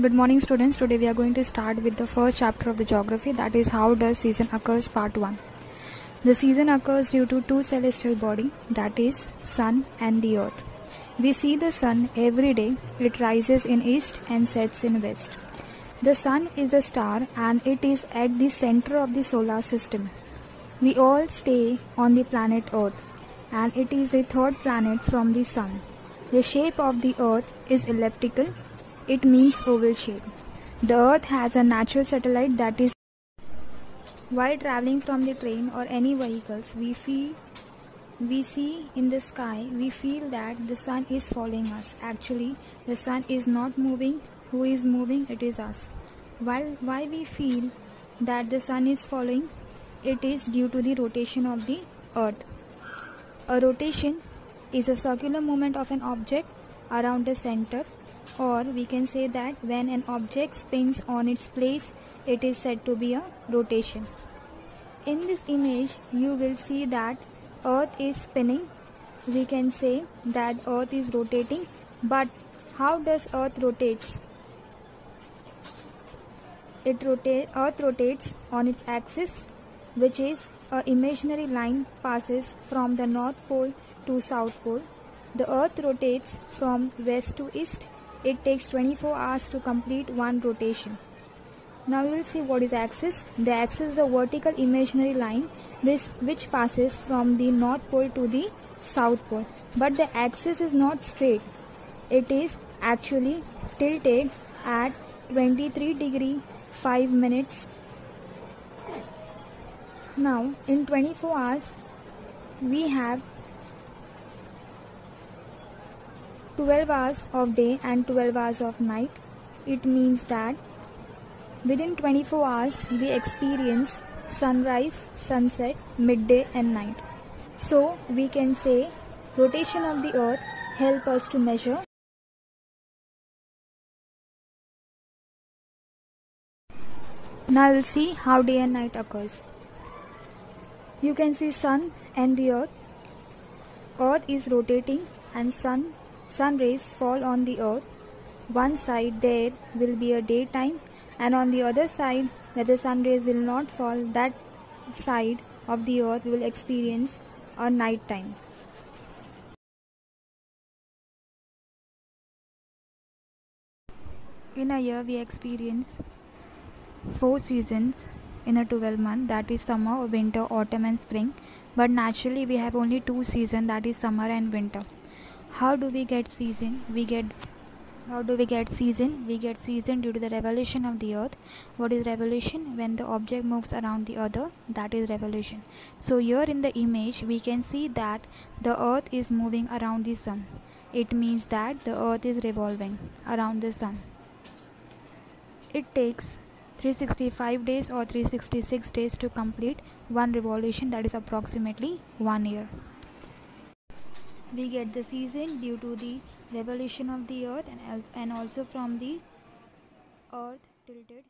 Good morning students. Today we are going to start with the first chapter of the geography, that is how does season occurs part 1. The season occurs due to two celestial body, that is sun and the earth. We see the sun every day. It rises in east and sets in west. The sun is a star and it is at the center of the solar system. We all stay on the planet earth and it is the third planet from the sun. The shape of the earth is elliptical. It means oval shape. The earth has a natural satellite, that is, while traveling from the train or any vehicles we see in the sky, we feel that the sun is following us. Actually, the sun is not moving. Who is moving? It is us. Why we feel that the sun is following? It is due to the rotation of the earth. A rotation is a circular movement of an object around a center, or we can say that when an object spins on its place, it is said to be a rotation. In this image, you will see that earth is spinning. We can say that earth is rotating, but how does earth rotates? Earth rotates on its axis, which is an imaginary line passes from the north pole to south pole. The earth rotates from west to east. It takes 24 hours to complete one rotation. Now we will see what is axis. The axis is a vertical imaginary line which passes from the north pole to the south pole. But the axis is not straight. It is actually tilted at 23 degree 5 minutes. Now in 24 hours we have 12 hours of day and 12 hours of night. It means that within 24 hours we experience sunrise, sunset, midday and night. So we can say rotation of the earth help us to measure. Now we'll see how day and night occurs. You can see sun and the earth. Earth is rotating and sun rays fall on the earth. One side there will be a daytime, and on the other side where the sun rays will not fall, that side of the earth will experience a night time. In a year we experience 4 seasons in a 12 month, that is summer, winter, autumn and spring, but naturally we have only 2 seasons, that is summer and winter. How do we get season? We get season due to the revolution of the earth. What is revolution? When the object moves around the other, that is revolution. So here in the image we can see that the earth is moving around the sun. It means that the earth is revolving around the sun. It takes 365 days or 366 days to complete one revolution, that is approximately 1 year. We get the season due to the revolution of the earth and also from the earth tilted